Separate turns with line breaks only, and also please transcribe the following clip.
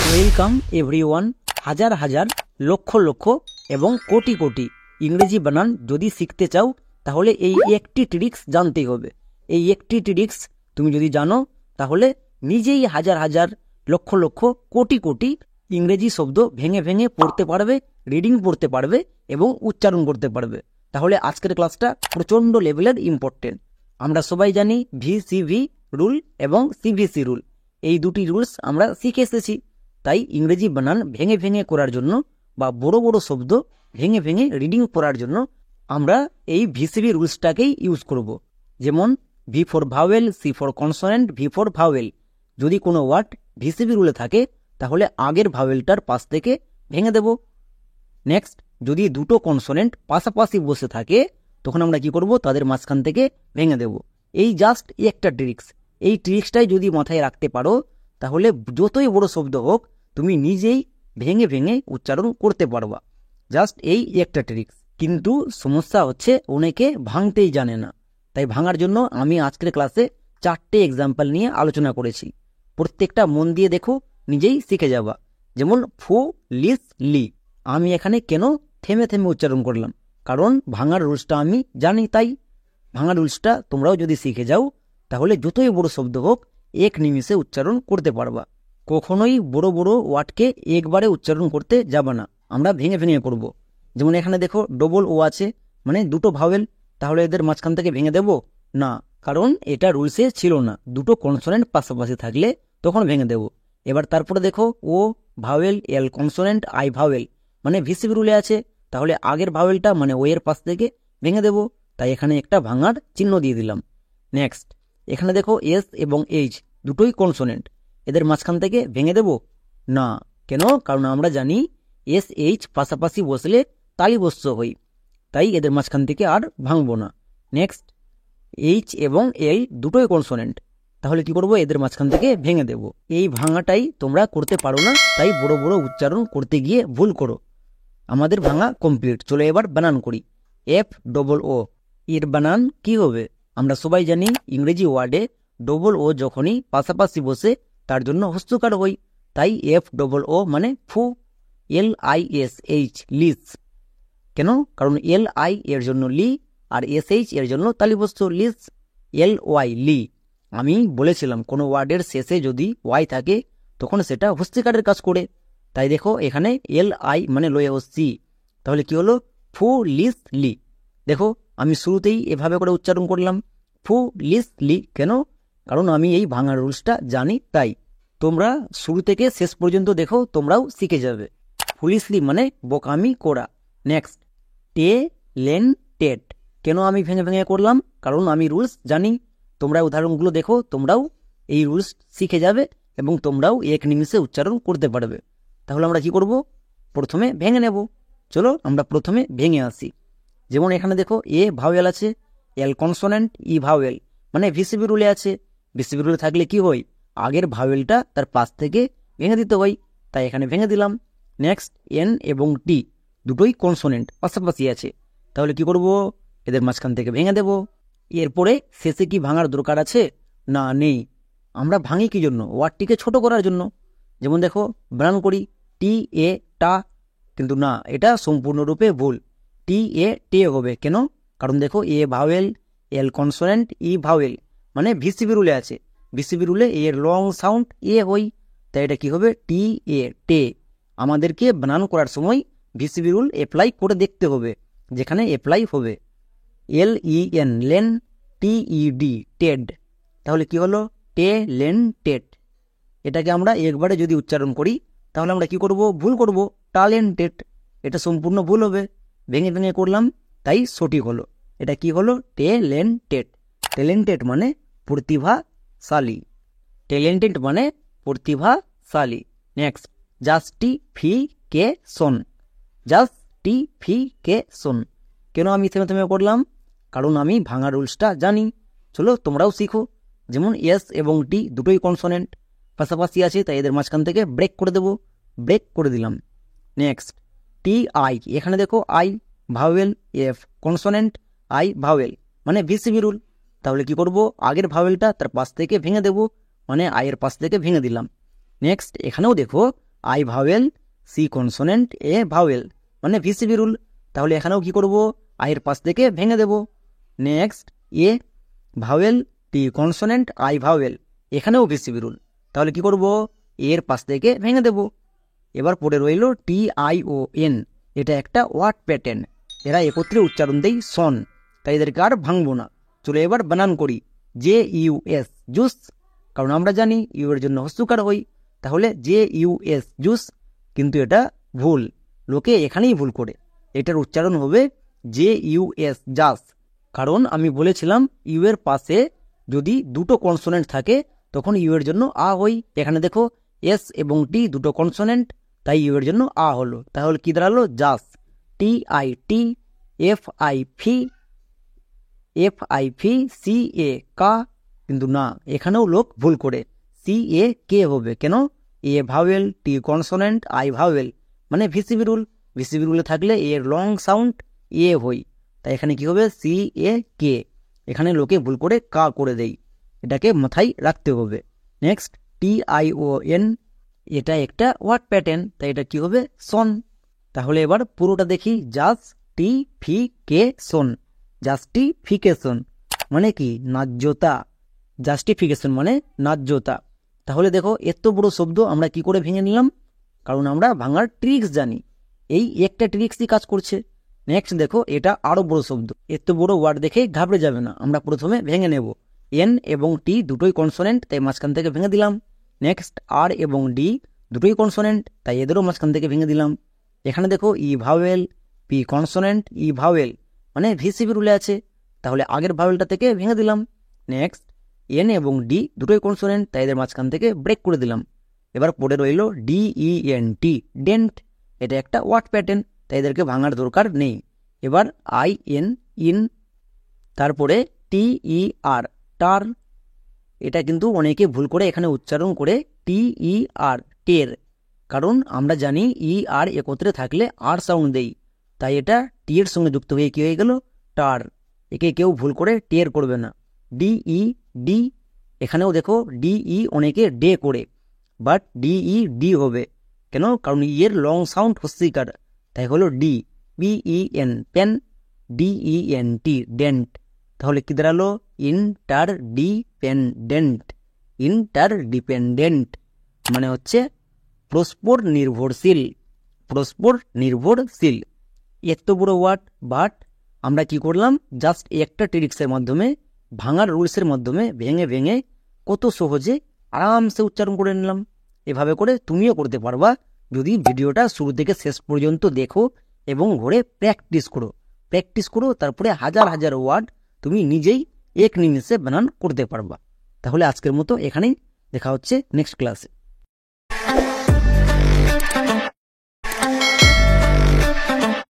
Welcome everyone. হাজার হাজার লক্ষ লক্ষ এবং কোটি কোটি ইংরেজি বানান যদি শিখতে চাও তাহলে এই একটি ট্রিক্স জানতেই হবে। এই একটি ট্রিক্স তুমি যদি জানো তাহলে নিজেই হাজার হাজার লক্ষ লক্ষ কোটি কোটি ইংরেজি শব্দ ভেঙে ভেঙে পড়তে পারবে, রিডিং পড়তে পারবে এবং উচ্চারণ করতে পারবে। তাহলে আজকের ক্লাসটা প্রচণ্ড লেভেলের ইম্পর্টেন্ট। আমরা সবাই জানি ভিসিভি রুল এবং সিভিসি রুল, এই দুটি রুলস আমরা শিখে এসেছি। তাই ইংরেজি বানান ভেঙে ভেঙে করার জন্য বা বড় বড় শব্দ ভেঙে ভেঙে রিডিং পড়ার জন্য আমরা এই ভিসিভি রুলসটাকেই ইউজ করব। যেমন V for vowel, C for consonant, V for vowel. যদি কোনো ওয়ার্ড ভিসিভি রুলে থাকে তাহলে আগের ভাওয়েলটার পাশ থেকে ভেঙে দেব। নেক্সট, যদি দুটো কনসোনেন্ট পাশাপাশি বসে থাকে তখন আমরা কি করব, তাদের মাঝখান থেকে ভেঙে দেব। এই জাস্ট একটা ট্রিক্স। এই ট্রিক্সটাই যদি মাথায় রাখতে পারো তাহলে যতই বড় শব্দ হোক তুমি নিজেই ভেঙে ভেঙে উচ্চারণ করতে পারবা। জাস্ট এই একটা ট্রিক্স। কিন্তু সমস্যা হচ্ছে অনেকে ভাঙতেই জানে না। তাই ভাঙার জন্য আমি আজকের ক্লাসে 4টে এক্সাম্পল নিয়ে আলোচনা করেছি। প্রত্যেকটা মন দিয়ে দেখো, নিজেই শিখে যাবা। যেমন ফু, লিস, লি। আমি এখানে কেন থেমে থেমে উচ্চারণ করলাম, কারণ ভাঙার রুলসটা আমি জানি। তাই ভাঙার রুলসটা তোমরাও যদি শিখে যাও তাহলে যতই বড় শব্দ হোক এক নিমিষে উচ্চারণ করতে পারবা। কখনোই বড় বড় ওয়ার্ডকে একবারে উচ্চারণ করতে যাবা না, আমরা ভেঙে ভেঙে করব। যেমন এখানে দেখো ডবল ও আছে, মানে দুটো ভাওয়েল, তাহলে এদের মাঝখান থেকে ভেঙে দেব না, কারণ এটা রুলসে ছিল না। দুটো কনসোনেন্ট পাশাপাশি থাকলে তখন ভেঙে দেব। এবার তারপরে দেখো O vowel, L consonant, I vowel, মানে ভিসিবি রুলে আছে, তাহলে আগের ভাওয়েলটা মানে ও এর পাশ থেকে ভেঙে দেব। তাই এখানে একটা ভাঙার চিহ্ন দিয়ে দিলাম। নেক্সট, এখানে দেখো এস এবং এইচ দুটোই কনসোনেন্ট, এদের মাঝখান থেকে ভেঙে দেব না। কেন? কারণ আমরা জানি এস এইচ পাশাপাশি বসলে তালিবস্য হই, তাই এদের মাঝখান থেকে আর ভাঙবো না। নেক্সট, এইচ এবং এল দুটোই কনসোনেন্ট, তাহলে কি করব, এদের মাঝখান থেকে ভেঙে দেব। এই ভাঙাটাই তোমরা করতে পারো না, তাই বড় বড় উচ্চারণ করতে গিয়ে ভুল করো। আমাদের ভাঙা কমপ্লিট। চলো এবার বানান করি। এফ ডবল ও, এর বানান কি হবে? আমরা সবাই জানি ইংরেজি ওয়ার্ডে ডবল ও যখনই পাশাপাশি বসে তার জন্য হস্তকার হই। তাই এফ ডবল ও মানে ফু। এল আই এস এইচ, লিস। কেন? কারণ এল আই এর জন্য লি আর এস এইচ এর জন্য তালিবস্য লিস। এল ওয়াই, লি। আমি বলেছিলাম কোনো ওয়ার্ডের শেষে যদি ওয়াই থাকে তখন সেটা হস্তিকারের কাজ করে। তাই দেখো এখানে এল আই মানে লয়ে হস্তি, তাহলে কি হলো, ফু লিস লি। দেখো আমি শুরুতেই এভাবে করে উচ্চারণ করলাম, ফু লিস লি। কেন? কারণ আমি এই ভাঙার রুলসটা জানি। তাই তোমরা শুরু থেকে শেষ পর্যন্ত দেখো, তোমরাও শিখে যাবে। ফুলিসলি মানে বোকামি করা। নেক্সট, টে লেন টেট। কেন আমি ভেঙে ভেঙে করলাম? কারণ আমি রুলস জানি। তোমরা উদাহরণগুলো দেখো, তোমরাও এই রুলস শিখে যাবে এবং তোমরাও এক নিমিষে উচ্চারণ করতে পারবে। তাহলে আমরা কি করব, প্রথমে ভেঙে নেব। চলো আমরা প্রথমে ভেঙে আসি। যেমন এখানে দেখো এ ভাওয়েল আছে, এল কনসোনেন্ট, ই ভাওয়েল, মানে ভিসিবি রুলে আছে। ভিসিবি রুলে থাকলে কি হয়, আগের ভাওয়েলটা তার পাশ থেকে ভেঙে দিতে হয়, তাই এখানে ভেঙে দিলাম। নেক্সট, এন এবং টি দুটোই কনসোনেন্ট পাশাপাশি আছে, তাহলে কি করব, এদের মাঝখান থেকে ভেঙে দেব। এরপরে শেষে কি ভাঙার দরকার আছে? না, নেই। আমরা ভাঙি কি জন্য? ওয়ার্ডটিকে ছোট করার জন্য। যেমন দেখো বানান করি টি এ টা, কিন্তু না, এটা সম্পূর্ণরূপে ভুল। টি এ টে হবে। কেন? কারণ দেখো এ ভাওয়েল, এল কনসোনেন্ট, ই ভাওয়েল, মানে ভিসিবি রুলে আছে। ভিসিবি রুলে এর লং সাউন্ড এ হই, তাই এটা কি হবে, টি এ টে। আমাদেরকে বানান করার সময় ভিসিবি রুল অ্যাপ্লাই করে দেখতে হবে, যেখানে অ্যাপ্লাই হবে। এল ই এন লেন, টি ই ডি টেড, তাহলে কি হলো, টে লেন টেট। এটাকে আমরা একবারে যদি উচ্চারণ করি তাহলে আমরা কি করব, ভুল করব, ট্যালেন্টেড। এটা সম্পূর্ণ ভুল হবে। ভেঙে ভেঙে করলাম তাই সঠিক হলো। এটা কি হলো, ট্যালেন্টেড। ট্যালেন্টেড মানে প্রতিভাশালী। ট্যালেন্টেড মানে প্রতিভাশালী। Next, justification. জাস্টিফিকেশন। কেন আমি থেমে থেমে করলাম? কারণ আমি ভাঙা রুলসটা জানি। চলো তোমরাও শিখো। যেমন এস এবং টি দুটোই কনসোনেন্ট পাশাপাশি আছে, তাই এদের মাঝখান থেকে ব্রেক করে দেব। ব্রেক করে দিলাম। Next, T I. এখানে দেখো I vowel, F consonant, I vowel, মানে ভিসিবি রুল। তাহলে কি করব, আগের ভাওয়েলটা তার পাশ থেকে ভেঙে দেব, মানে আয়ের পাশ থেকে ভেঙে দিলাম। নেক্সট, এখানেও দেখো I vowel, C consonant, A vowel, মানে ভিসিবি রুল। তাহলে এখানেও কি করব, আইয়ের পাশ থেকে ভেঙে দেব। Next A vowel, T consonant, I vowel, এখানেও ভিসিবি রুল। তাহলে কি করব, এর পাশ থেকে ভেঙে দেব। এবার পড়ে রইল টি আই ও এন, এটা একটা ওয়ার্ড প্যাটার্ন, এরা একত্রে উচ্চারণ দেই সন, তাই এদেরকে আর ভাঙবো না। চলো এবার বানান করি। জে ইউ এস জুস, কারণ আমরা জানি ইউ এর জন্য হস্যকার হই, তাহলে জে ইউ এস জুস, কিন্তু এটা ভুল, লোকে এখানেই ভুল করে। এটার উচ্চারণ হবে জে ইউ এস জাস, কারণ আমি বলেছিলাম ইউ এর পাশে যদি দুটো কনসোনেন্ট থাকে তখন ইউ এর জন্য আ হই। এখানে দেখো এস এবং টি দুটো কনসোনেন্ট, তাই ইউ এর জন্য আ হলো। তাহলে কি দাঁড়ালো, জাস। টি আই টি, এফ আই ফি, এফ আই ফি, সি এ কা, কিন্তু না, এখানেও লোক ভুল করে, সি এ কে হবে। কেন, A vowel, T consonant, I vowel, মানে ভিসিবি রুল। ভিসিবি রুলে থাকলে এর লং সাউন্ড এ হই, তাই এখানে কি হবে, সি এ কে। এখানে লোকে ভুল করে কা করে দেই, এটাকে মাথায় রাখতে হবে। Next T I O N, এটা একটা ওয়ার্ড প্যাটার্ন, তাই এটা কি হবে, সন। তাহলে এবার পুরোটা দেখি, জাস্টিফিকেশন, জাস্টিফিকেশন মানে কি, ন্যায্যতা। জাস্টিফিকেশন মানে ন্যায্যতা। তাহলে দেখো এত বড় শব্দ আমরা কি করে ভেঙে নিলাম, কারণ আমরা ভাঙার ট্রিক্স জানি, এই একটা ট্রিক্সই কাজ করছে। নেক্সট দেখো এটা আরো বড় শব্দ, এত বড় ওয়ার্ড দেখে ঘাবড়ে যাবে না, আমরা প্রথমে ভেঙে নেব। এন এবং টি দুটোই কনসোনেন্ট, তাই মাঝখান থেকে ভেঙে দিলাম। নেক্সট আর এবং ডি দুটোই কনসোনেন্ট, তাই এদেরও মাঝখান থেকে ভেঙে দিলাম। এখানে দেখো ই ভাওয়েল, পি কনসোনেন্ট, ই ভাওয়েল, মানে ভিসিবি রুলে আছে, তাহলে আগের ভাওয়েলটা থেকে ভেঙে দিলাম। নেক্সট এন এবং ডি দুটোই কনসোনেন্ট, তাই এদের মাঝখান থেকে ব্রেক করে দিলাম। এবার পড়ে রইল D E N T, dent, এটা একটা ওয়ার্ড প্যাটার্ন, তাই এদেরকে ভাঙার দরকার নেই। এবার আই এন, ইন, তারপরে টি ই আর, টার, এটা কিন্তু অনেকে ভুল করে এখানে উচ্চারণ করে টি ই আর, টের, কারণ আমরা জানি ই আর একত্রে থাকলে আর সাউন্ড দেই, তাই এটা টি এর সঙ্গে যুক্ত হয়ে কি হয়ে গেল, টার। একে কেউ ভুল করে টের করবে না। ডি ই ডি, এখানেও দেখো ডি ই অনেকে ডে করে, বাট ডি ই ডি হবে। কেন, কারণ ই এর লং সাউন্ড হস্যিকার, তাই হলো D. P E N, pen, D E N T, dent, তাহলে কি দাঁড়ালো, ইন্টারডিপেন্ডেন্ট, ইন্টারডিপেন্ডেন্ট মানে হচ্ছে পরস্পর নির্ভরশীল, পরস্পর নির্ভরশীল। এত বড় ওয়ার্ড, বাট আমরা কি করলাম, জাস্ট একটা ট্রিক্সের মাধ্যমে, ভাঙার রুলসের মাধ্যমে ভেঙে ভেঙে কত সহজে আরামসে উচ্চারণ করে নিলাম। এভাবে করে তুমিও করতে পারবা যদি ভিডিওটা শুরু থেকে শেষ পর্যন্ত দেখো এবং ঘরে প্র্যাকটিস করো। প্র্যাকটিস করো, তারপরে হাজার হাজার ওয়ার্ড তুমি নিজেই এক নিমিষে বানান করতে পারবা। তাহলে আজকের মতো এখানেই, দেখা হচ্ছে নেক্সট ক্লাসে।